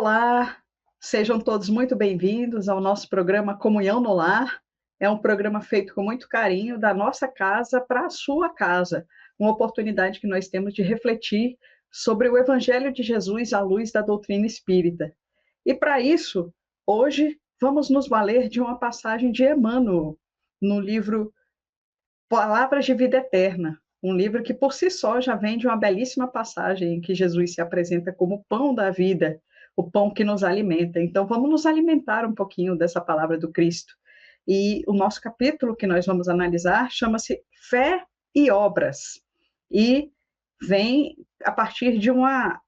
Olá, sejam todos muito bem-vindos ao nosso programa Comunhão no Lar. É um programa feito com muito carinho da nossa casa para a sua casa, uma oportunidade que nós temos de refletir sobre o Evangelho de Jesus à luz da doutrina espírita. E para isso, hoje vamos nos valer de uma passagem de Emmanuel, no livro Palavras de Vida Eterna, um livro que por si só já vem de uma belíssima passagem em que Jesus se apresenta como o pão da vida, o pão que nos alimenta. Então vamos nos alimentar um pouquinho dessa palavra do Cristo. E o nosso capítulo que nós vamos analisar chama-se Fé e Obras. E vem a partir de uma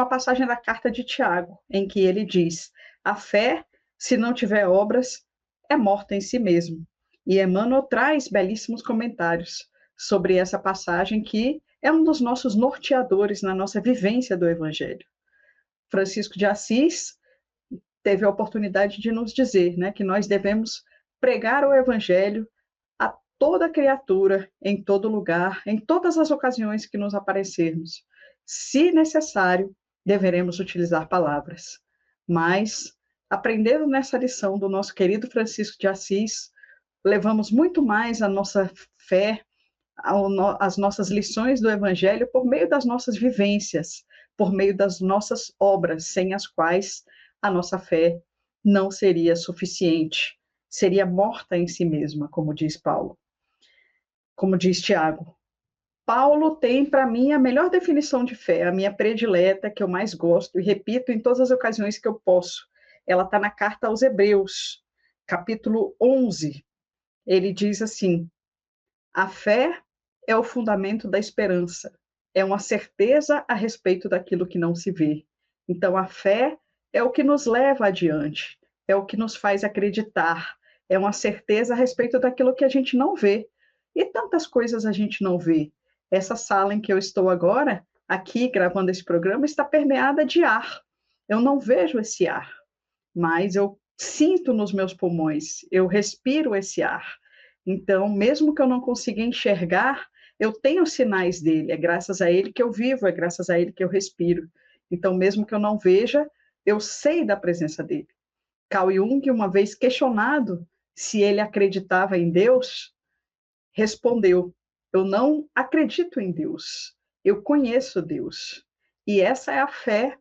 passagem da carta de Tiago, em que ele diz: a fé, se não tiver obras, é morta em si mesmo. E Emmanuel traz belíssimos comentários sobre essa passagem, que é um dos nossos norteadores na nossa vivência do Evangelho. Francisco de Assis teve a oportunidade de nos dizer, né, que nós devemos pregar o Evangelho a toda criatura, em todo lugar, em todas as ocasiões que nos aparecermos. Se necessário, deveremos utilizar palavras. Mas, aprendendo nessa lição do nosso querido Francisco de Assis, levamos muito mais a nossa fé, as nossas lições do Evangelho por meio das nossas vivências, por meio das nossas obras, sem as quais a nossa fé não seria suficiente, seria morta em si mesma, como diz Paulo, como diz Tiago. Paulo tem, para mim, a melhor definição de fé, a minha predileta, que eu mais gosto, e repito em todas as ocasiões que eu posso. Ela está na carta aos Hebreus, capítulo 11. Ele diz assim: a fé é o fundamento da esperança, é uma certeza a respeito daquilo que não se vê. Então, a fé é o que nos leva adiante, é o que nos faz acreditar, é uma certeza a respeito daquilo que a gente não vê. E tantas coisas a gente não vê. Essa sala em que eu estou agora, aqui gravando esse programa, está permeada de ar. Eu não vejo esse ar, mas eu sinto nos meus pulmões, eu respiro esse ar. Então, mesmo que eu não consiga enxergar, eu tenho sinais dele, é graças a ele que eu vivo, é graças a ele que eu respiro. Então, mesmo que eu não veja, eu sei da presença dele. Carl Jung, uma vez questionado se ele acreditava em Deus, respondeu: eu não acredito em Deus, eu conheço Deus. E essa é a fé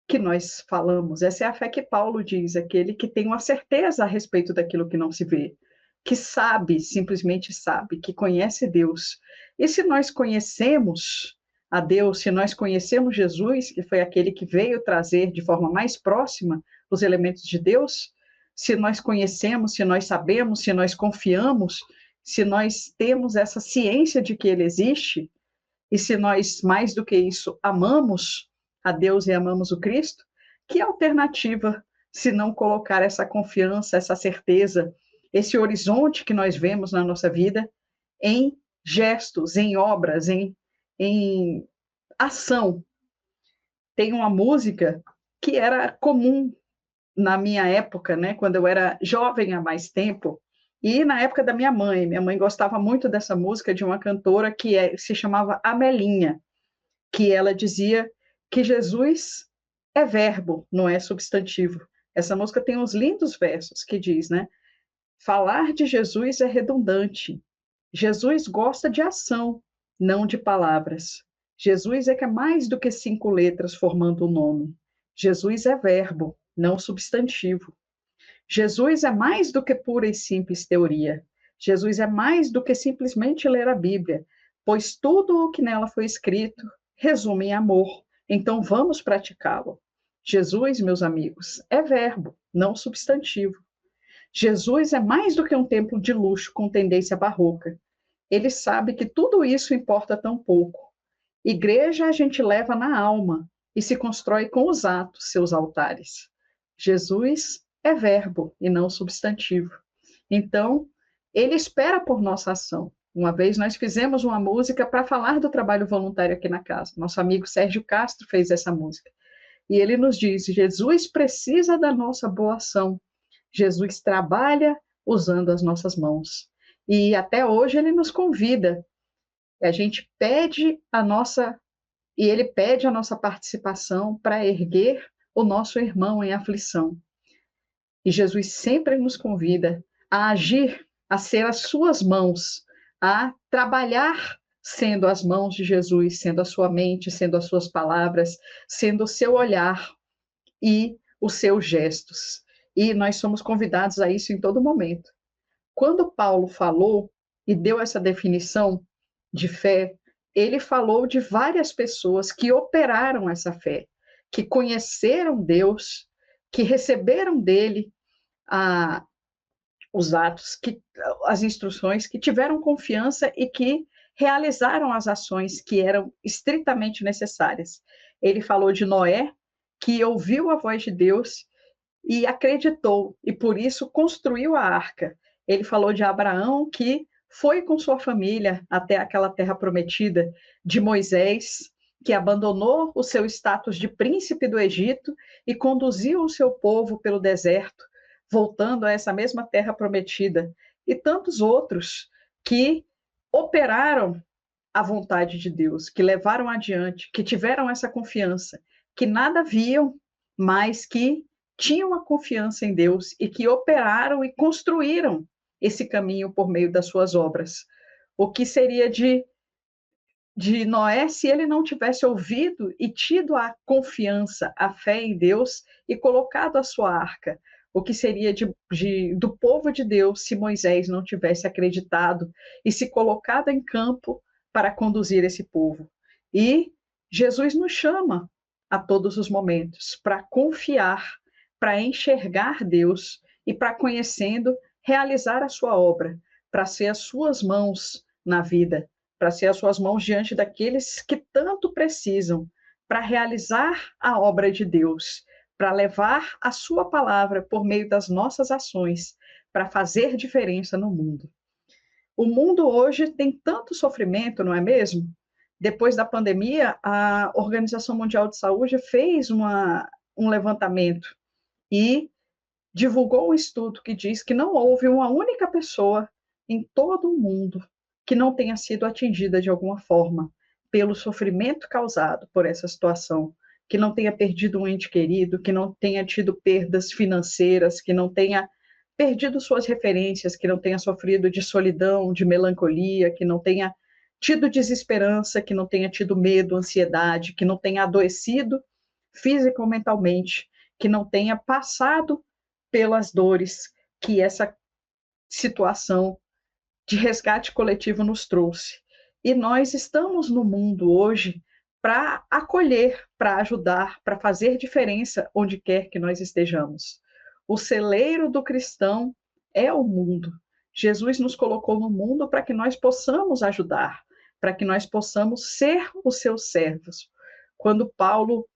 que nós falamos, essa é a fé que Paulo diz, aquele que tem uma certeza a respeito daquilo que não se vê, que sabe, simplesmente sabe, que conhece Deus. E se nós conhecemos a Deus, se nós conhecemos Jesus, que foi aquele que veio trazer de forma mais próxima os elementos de Deus, se nós conhecemos, se nós sabemos, se nós confiamos, se nós temos essa ciência de que ele existe, e se nós, mais do que isso, amamos a Deus e amamos o Cristo, que alternativa se não colocar essa confiança, essa certeza, esse horizonte que nós vemos na nossa vida em gestos, em obras, em ação? Tem uma música que era comum na minha época, né, quando eu era jovem há mais tempo, e na época da minha mãe gostava muito dessa música de uma cantora que se chamava Amelinha, que ela dizia que Jesus é verbo, não é substantivo. Essa música tem uns lindos versos que diz, né? Falar de Jesus é redundante. Jesus gosta de ação, não de palavras. Jesus é que é mais do que 5 letras formando o nome. Jesus é verbo, não substantivo. Jesus é mais do que pura e simples teoria. Jesus é mais do que simplesmente ler a Bíblia, pois tudo o que nela foi escrito resume em amor. Então vamos praticá-lo. Jesus, meus amigos, é verbo, não substantivo. Jesus é mais do que um templo de luxo com tendência barroca. Ele sabe que tudo isso importa tão pouco. Igreja a gente leva na alma e se constrói com os atos seus altares. Jesus é verbo e não substantivo. Então, ele espera por nossa ação. Uma vez nós fizemos uma música para falar do trabalho voluntário aqui na casa. Nosso amigo Sérgio Castro fez essa música. E ele nos diz: Jesus precisa da nossa boa ação. Jesus trabalha usando as nossas mãos. E até hoje ele nos convida. A gente pede a nossa e ele pede a nossa participação para erguer o nosso irmão em aflição. E Jesus sempre nos convida a agir, a ser as suas mãos, a trabalhar sendo as mãos de Jesus, sendo a sua mente, sendo as suas palavras, sendo o seu olhar e os seus gestos. E nós somos convidados a isso em todo momento. Quando Paulo falou e deu essa definição de fé, ele falou de várias pessoas que operaram essa fé, que conheceram Deus, que receberam dele a, os atos, as instruções, que tiveram confiança e que realizaram as ações que eram estritamente necessárias. Ele falou de Noé, que ouviu a voz de Deus e acreditou, e por isso construiu a arca. Ele falou de Abraão, que foi com sua família até aquela terra prometida, de Moisés, que abandonou o seu status de príncipe do Egito e conduziu o seu povo pelo deserto, voltando a essa mesma terra prometida, e tantos outros que operaram a vontade de Deus, que levaram adiante, que tiveram essa confiança, que nada viam, mas que tinham a confiança em Deus e que operaram e construíram esse caminho por meio das suas obras. O que seria de Noé se ele não tivesse ouvido e tido a confiança, a fé em Deus e colocado a sua arca? O que seria do povo de Deus se Moisés não tivesse acreditado e se colocado em campo para conduzir esse povo? E Jesus nos chama a todos os momentos para confiar, para enxergar Deus e para, conhecendo, realizar a sua obra, para ser as suas mãos na vida, para ser as suas mãos diante daqueles que tanto precisam, para realizar a obra de Deus, para levar a sua palavra por meio das nossas ações, para fazer diferença no mundo. O mundo hoje tem tanto sofrimento, não é mesmo? Depois da pandemia, a Organização Mundial de Saúde fez um levantamento e divulgou um estudo que diz que não houve uma única pessoa em todo o mundo que não tenha sido atingida de alguma forma pelo sofrimento causado por essa situação, que não tenha perdido um ente querido, que não tenha tido perdas financeiras, que não tenha perdido suas referências, que não tenha sofrido de solidão, de melancolia, que não tenha tido desesperança, que não tenha tido medo, ansiedade, que não tenha adoecido física ou mentalmente, que não tenha passado pelas dores que essa situação de resgate coletivo nos trouxe. E nós estamos no mundo hoje para acolher, para ajudar, para fazer diferença onde quer que nós estejamos. O celeiro do cristão é o mundo. Jesus nos colocou no mundo para que nós possamos ajudar, para que nós possamos ser os seus servos. Quando Paulo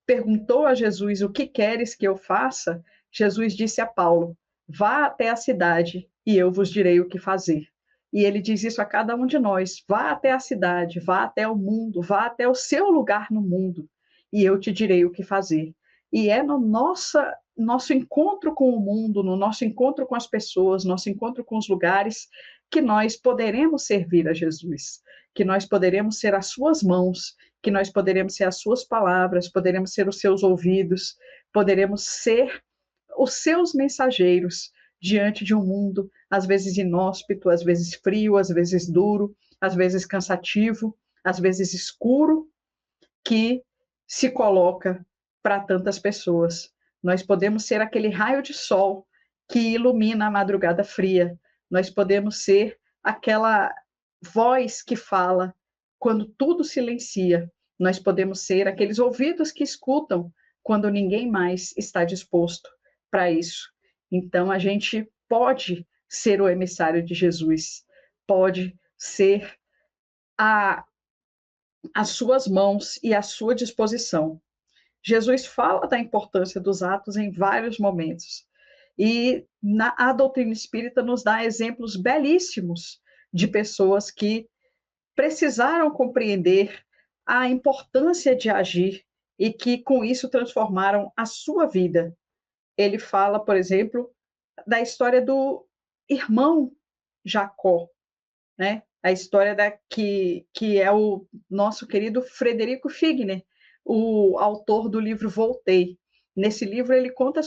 perguntou a Jesus: o que queres que eu faça? Jesus disse a Paulo: vá até a cidade e eu vos direi o que fazer. E ele diz isso a cada um de nós: vá até a cidade, vá até o mundo, vá até o seu lugar no mundo e eu te direi o que fazer. E é no nosso encontro com o mundo, no nosso encontro com as pessoas, nosso encontro com os lugares, que nós poderemos servir a Jesus, que nós poderemos ser as suas mãos, que nós poderemos ser as suas palavras, poderemos ser os seus ouvidos, poderemos ser os seus mensageiros diante de um mundo, às vezes inóspito, às vezes frio, às vezes duro, às vezes cansativo, às vezes escuro, que se coloca para tantas pessoas. Nós podemos ser aquele raio de sol que ilumina a madrugada fria. Nós podemos ser aquela voz que fala quando tudo silencia. Nós podemos ser aqueles ouvidos que escutam quando ninguém mais está disposto para isso. Então, a gente pode ser o emissário de Jesus, pode ser as suas mãos e a sua disposição. Jesus fala da importância dos atos em vários momentos. E a doutrina espírita nos dá exemplos belíssimos de pessoas que precisaram compreender a importância de agir e que, com isso, transformaram a sua vida. Ele fala, por exemplo, da história do irmão Jacó, né? a história que é o nosso querido Frederico Figner, o autor do livro Voltei. Nesse livro ele conta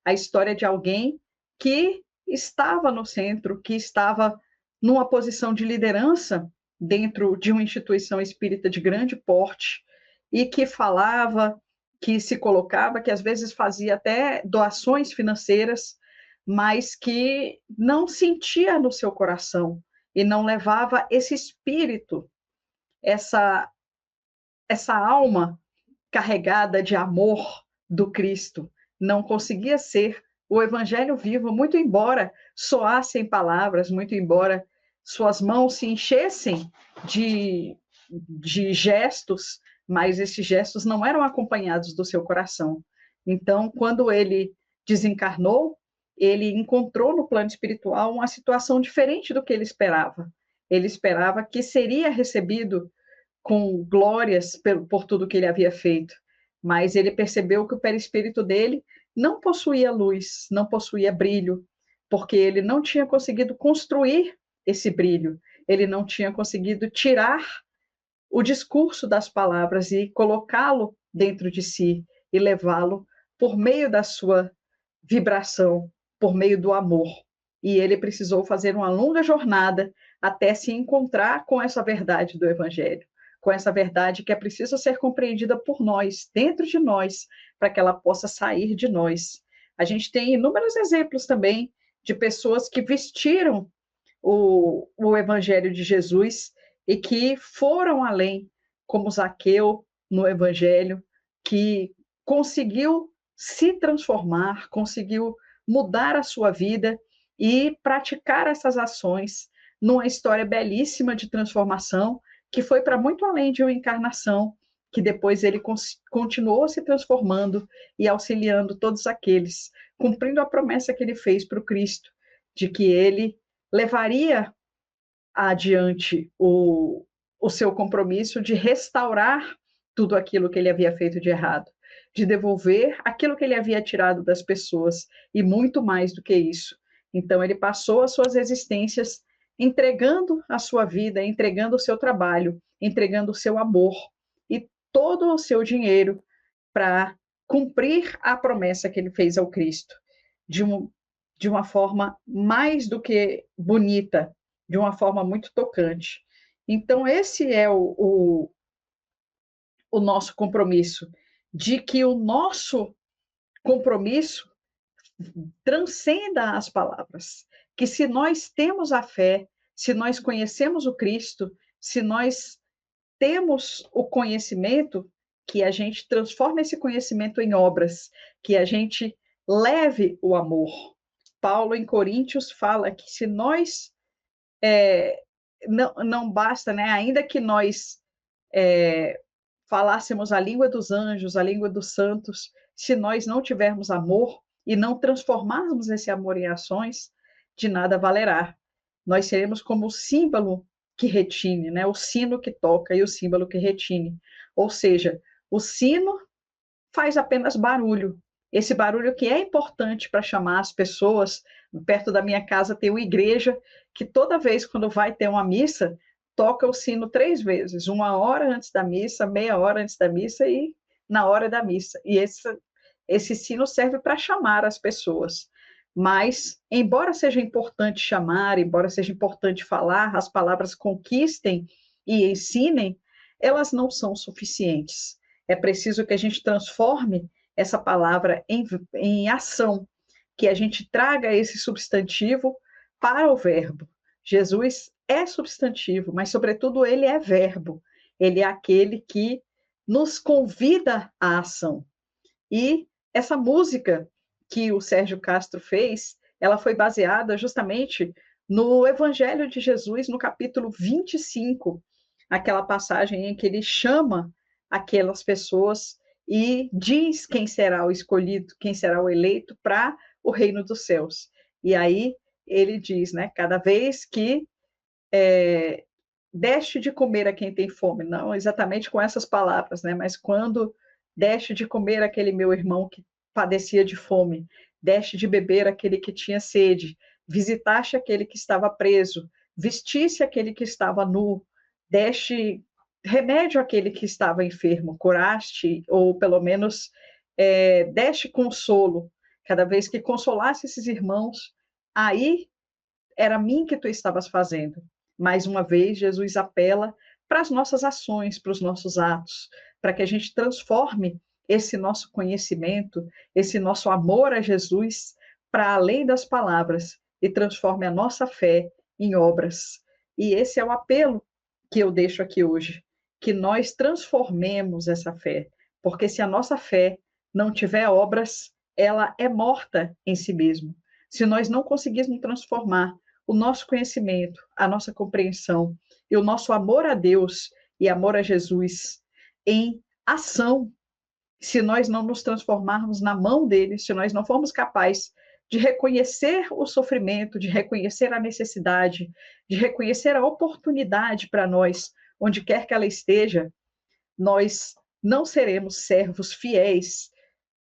a história de alguém que estava no centro, que estava numa posição de liderança dentro de uma instituição espírita de grande porte e que falava, que se colocava, que às vezes fazia até doações financeiras, mas que não sentia no seu coração e não levava esse espírito, essa, essa alma carregada de amor do Cristo. Não conseguia ser o evangelho vivo, muito embora soassem palavras, muito embora suas mãos se enchessem de gestos, mas esses gestos não eram acompanhados do seu coração. Então, quando ele desencarnou, ele encontrou no plano espiritual uma situação diferente do que ele esperava. Ele esperava que seria recebido com glórias por tudo que ele havia feito, mas ele percebeu que o perispírito dele não possuía luz, não possuía brilho, porque ele não tinha conseguido construir esse brilho, ele não tinha conseguido tirar o discurso das palavras e colocá-lo dentro de si e levá-lo por meio da sua vibração, por meio do amor. E ele precisou fazer uma longa jornada até se encontrar com essa verdade do Evangelho, com essa verdade que é preciso ser compreendida por nós, dentro de nós, para que ela possa sair de nós. A gente tem inúmeros exemplos também de pessoas que vestiram o Evangelho de Jesus e que foram além, como Zaqueu no Evangelho, que conseguiu se transformar, conseguiu mudar a sua vida e praticar essas ações numa história belíssima de transformação que foi para muito além de uma encarnação, que depois ele continuou se transformando e auxiliando todos aqueles, cumprindo a promessa que ele fez para o Cristo, de que ele levaria adiante o seu compromisso de restaurar tudo aquilo que ele havia feito de errado, de devolver aquilo que ele havia tirado das pessoas e muito mais do que isso. Então, ele passou as suas existências entregando a sua vida, entregando o seu trabalho, entregando o seu amor e todo o seu dinheiro para cumprir a promessa que ele fez ao Cristo, de, de uma forma mais do que bonita, de uma forma muito tocante. Então, esse é o nosso compromisso, de que o nosso compromisso transcenda as palavras, que se nós temos a fé, se nós conhecemos o Cristo, se nós temos o conhecimento, que a gente transforme esse conhecimento em obras, que a gente leve o amor. Paulo, em Coríntios, fala que se nós não basta, né? Ainda que nós falássemos a língua dos anjos, a língua dos santos, se nós não tivermos amor e não transformarmos esse amor em ações, de nada valerá. Nós seremos como o símbolo que retine, né? O sino que toca e o símbolo que retine. Ou seja, o sino faz apenas barulho. Esse barulho que é importante para chamar as pessoas. Perto da minha casa tem uma igreja que toda vez quando vai ter uma missa, toca o sino 3 vezes, 1 hora antes da missa, meia hora antes da missa e na hora da missa. E esse sino serve para chamar as pessoas. Mas, embora seja importante chamar, embora seja importante falar, as palavras conquistem e ensinem, elas não são suficientes. É preciso que a gente transforme essa palavra em ação, que a gente traga esse substantivo para o verbo. Jesus é substantivo, mas, sobretudo, ele é verbo. Ele é aquele que nos convida à ação. E essa música que o Sérgio Castro fez, ela foi baseada justamente no Evangelho de Jesus, no capítulo 25, aquela passagem em que ele chama aquelas pessoas e diz quem será o escolhido, quem será o eleito para o reino dos céus. E aí ele diz, né, cada vez que deste de comer a quem tem fome, não exatamente com essas palavras, né, mas quando deste de comer aquele meu irmão que padecia de fome, deste de beber aquele que tinha sede, visitaste aquele que estava preso, vestisse aquele que estava nu, deste remédio àquele que estava enfermo, curaste, ou pelo menos deste consolo, cada vez que consolasse esses irmãos, aí era a mim que tu estavas fazendo. Mais uma vez, Jesus apela para as nossas ações, para os nossos atos, para que a gente transforme esse nosso conhecimento, esse nosso amor a Jesus, para além das palavras e transforme a nossa fé em obras. E esse é o apelo que eu deixo aqui hoje, que nós transformemos essa fé, porque se a nossa fé não tiver obras, ela é morta em si mesma. Se nós não conseguirmos transformar o nosso conhecimento, a nossa compreensão e o nosso amor a Deus e amor a Jesus em ação, se nós não nos transformarmos na mão dele, se nós não formos capazes de reconhecer o sofrimento, de reconhecer a necessidade, de reconhecer a oportunidade para nós, onde quer que ela esteja, nós não seremos servos fiéis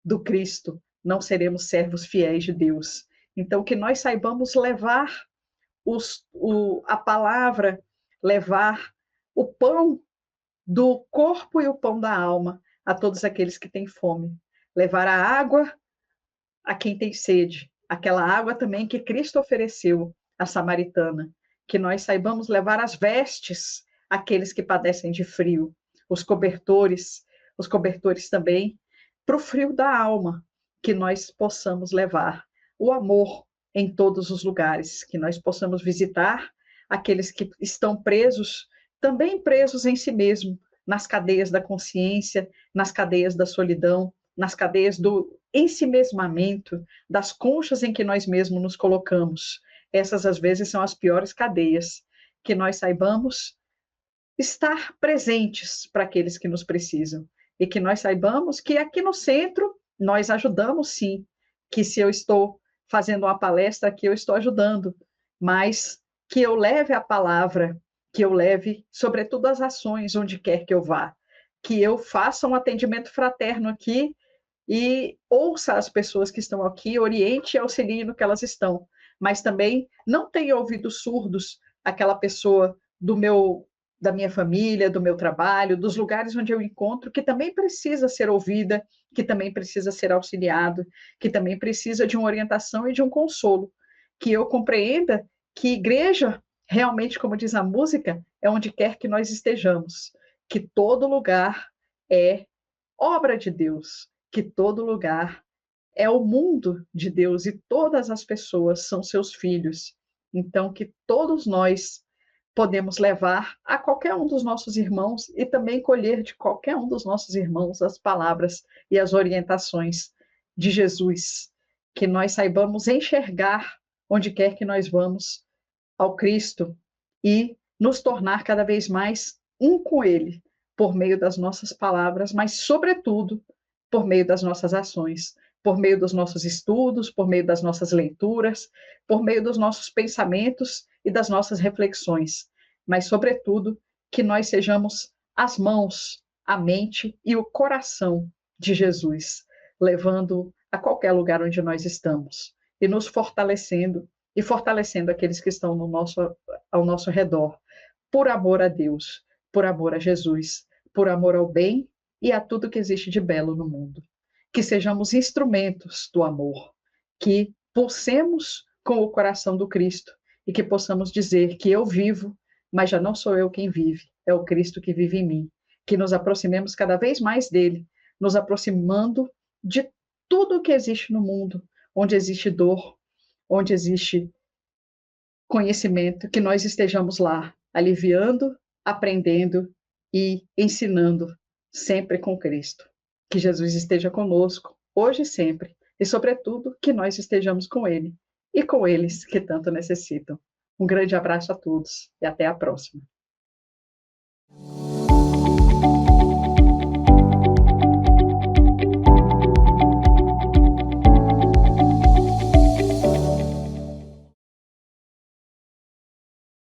do Cristo, não seremos servos fiéis de Deus. Então, que nós saibamos levar a palavra, levar o pão do corpo e o pão da alma a todos aqueles que têm fome. Levar a água a quem tem sede, aquela água também que Cristo ofereceu à samaritana. Que nós saibamos levar as vestes àqueles que padecem de frio, os cobertores também, para o frio da alma, que nós possamos levar o amor em todos os lugares, que nós possamos visitar aqueles que estão presos, também presos em si mesmo, nas cadeias da consciência, nas cadeias da solidão, nas cadeias do ensimesmamento, das conchas em que nós mesmos nos colocamos. Essas, às vezes, são as piores cadeias. Que nós saibamos estar presentes para aqueles que nos precisam. E que nós saibamos que aqui no centro nós ajudamos sim, que se eu estou fazendo uma palestra aqui, eu estou ajudando, mas que eu leve a palavra, que eu leve, sobretudo, as ações onde quer que eu vá, que eu faça um atendimento fraterno aqui e ouça as pessoas que estão aqui, oriente e auxilie no que elas estão, mas também não tenha ouvidos surdos aquela pessoa da minha família, do meu trabalho, dos lugares onde eu encontro, que também precisa ser ouvida, que também precisa ser auxiliado, que também precisa de uma orientação e de um consolo. Que eu compreenda que igreja, realmente, como diz a música, é onde quer que nós estejamos, que todo lugar é obra de Deus, que todo lugar é o mundo de Deus e todas as pessoas são seus filhos. Então, que todos nós podemos levar a qualquer um dos nossos irmãos e também colher de qualquer um dos nossos irmãos as palavras e as orientações de Jesus. Que nós saibamos enxergar, onde quer que nós vamos, ao Cristo e nos tornar cada vez mais um com Ele, por meio das nossas palavras, mas, sobretudo, por meio das nossas ações, por meio dos nossos estudos, por meio das nossas leituras, por meio dos nossos pensamentos e das nossas reflexões, mas, sobretudo, que nós sejamos as mãos, a mente e o coração de Jesus, levando a qualquer lugar onde nós estamos e nos fortalecendo e fortalecendo aqueles que estão ao nosso redor, por amor a Deus, por amor a Jesus, por amor ao bem e a tudo que existe de belo no mundo. Que sejamos instrumentos do amor, que pulsemos com o coração do Cristo e que possamos dizer que eu vivo, mas já não sou eu quem vive, é o Cristo que vive em mim. Que nos aproximemos cada vez mais dele, nos aproximando de tudo que existe no mundo, onde existe dor, onde existe conhecimento, que nós estejamos lá, aliviando, aprendendo e ensinando, sempre com Cristo. Que Jesus esteja conosco, hoje e sempre, e, sobretudo, que nós estejamos com Ele e com eles que tanto necessitam. Um grande abraço a todos e até a próxima.